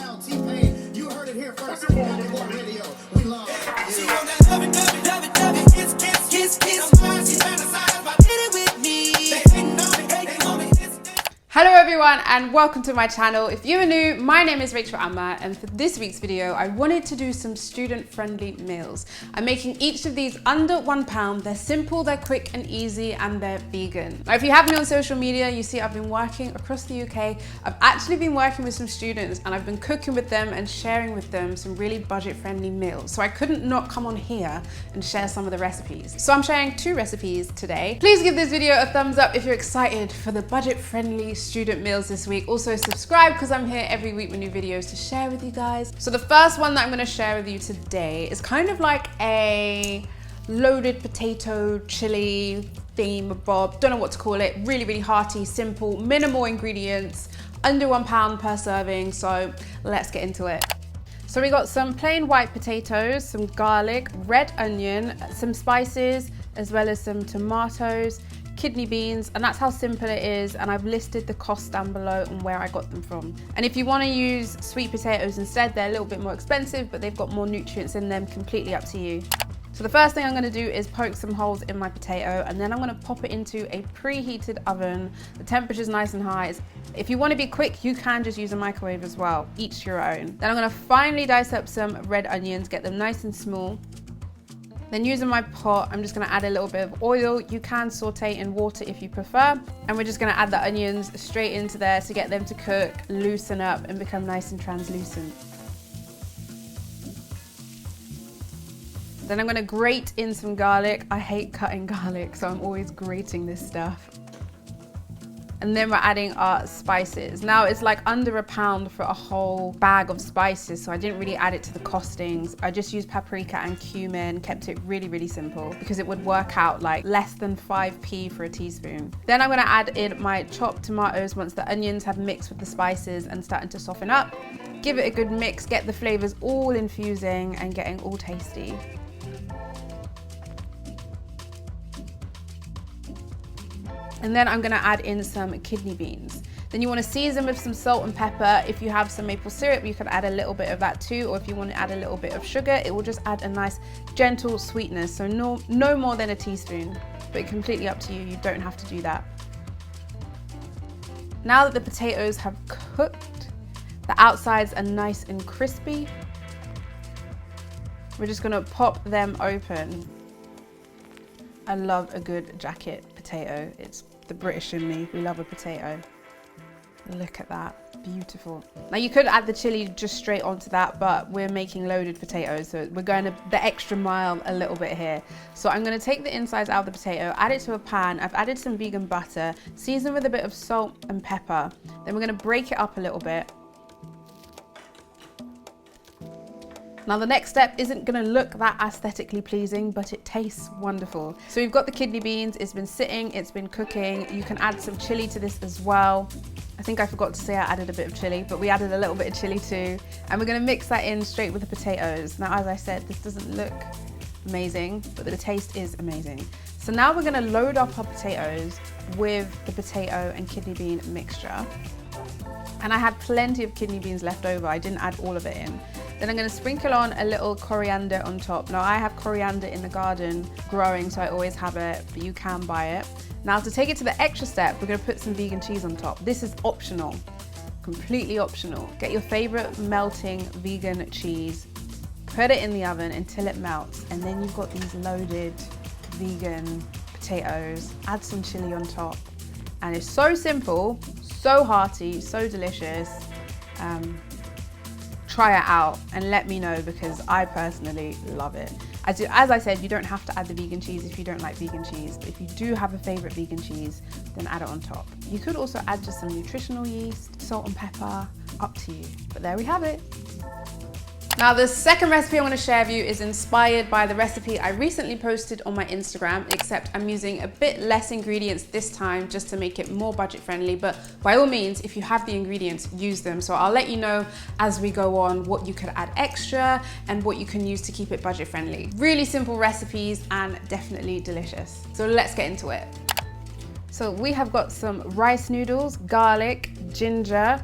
style, T-Pain. You heard it here first. Ebook Radio. We love it. She on that love it, kiss, she's fantasized about it with me. They hating on me, Hello everyone and welcome to my channel. If you are new, my name is Rachel Amma, and for this week's video I wanted to do some student-friendly meals. I'm making each of these under £1. They're simple, they're quick and easy, and they're vegan. Now if you have me on social media, you see I've been working across the UK. I've actually been working with some students and I've been cooking with them and sharing with them some really budget-friendly meals. So I couldn't not come on here and share some of the recipes. So I'm sharing 2 recipes today. Please give this video a thumbs up if you're excited for the budget-friendly student meals this week. Also subscribe because I'm here every week with new videos to share with you guys. So the first one that I'm going to share with you today is kind of like a loaded potato chili theme bob. Don't know what to call it. Really, really hearty, simple, minimal ingredients, under £1 per serving. So let's get into it. So we got some plain white potatoes, some garlic, red onion, some spices, as well as some tomatoes, kidney beans, and that's how simple it is. And I've listed the cost down below and where I got them from. And if you want to use sweet potatoes instead, they're a little bit more expensive, but they've got more nutrients in them, completely up to you. So the first thing I'm going to do is poke some holes in my potato, and then I'm going to pop it into a preheated oven. The temperature's nice and high. If you want to be quick, you can just use a microwave as well, each your own. Then I'm going to finely dice up some red onions, get them nice and small. Then using my pot, I'm just gonna add a little bit of oil. You can saute in water if you prefer. And we're just gonna add the onions straight into there to get them to cook, loosen up, and become nice and translucent. Then I'm gonna grate in some garlic. I hate cutting garlic, so I'm always grating this stuff. And then we're adding our spices. Now it's like under £1 for a whole bag of spices, so I didn't really add it to the costings. I just used paprika and cumin, kept it really, really simple because it would work out like less than 5p for a teaspoon. Then I'm gonna add in my chopped tomatoes once the onions have mixed with the spices and starting to soften up. Give it a good mix, get the flavors all infusing and getting all tasty. And then I'm gonna add in some kidney beans. Then you wanna season with some salt and pepper. If you have some maple syrup, you can add a little bit of that too, or if you wanna add a little bit of sugar, it will just add a nice gentle sweetness. So no more than a teaspoon, but completely up to you. You don't have to do that. Now that the potatoes have cooked, the outsides are nice and crispy, we're just gonna pop them open. I love a good jacket potato. It's the British in me. We love a potato. Look at that, beautiful. Now you could add the chili just straight onto that, but we're making loaded potatoes, so we're going the extra mile a little bit here. So I'm gonna take the insides out of the potato, add it to a pan. I've added some vegan butter, season with a bit of salt and pepper. Then we're gonna break it up a little bit. Now the next step isn't gonna look that aesthetically pleasing, but it tastes wonderful. So we've got the kidney beans, it's been sitting, it's been cooking. You can add some chili to this as well. I think I forgot to say I added a bit of chili, but we added a little bit of chili too. And we're gonna mix that in straight with the potatoes. Now, as I said, this doesn't look amazing, but the taste is amazing. So now we're gonna load up our potatoes with the potato and kidney bean mixture. And I had plenty of kidney beans left over. I didn't add all of it in. Then I'm gonna sprinkle on a little coriander on top. Now I have coriander in the garden growing, so I always have it, but you can buy it. Now to take it to the extra step, we're gonna put some vegan cheese on top. This is optional, completely optional. Get your favorite melting vegan cheese, put it in the oven until it melts, and then you've got these loaded vegan potatoes. Add some chili on top. And it's so simple, so hearty, so delicious. Try it out and let me know because I personally love it. As I said, you don't have to add the vegan cheese if you don't like vegan cheese, but if you do have a favorite vegan cheese, then add it on top. You could also add just some nutritional yeast, salt and pepper, up to you. But there we have it. Now the second recipe I want to share with you is inspired by the recipe I recently posted on my Instagram, except I'm using a bit less ingredients this time just to make it more budget friendly, but by all means, if you have the ingredients, use them. So I'll let you know as we go on what you could add extra and what you can use to keep it budget friendly. Really simple recipes and definitely delicious. So let's get into it. So we have got some rice noodles, garlic, ginger,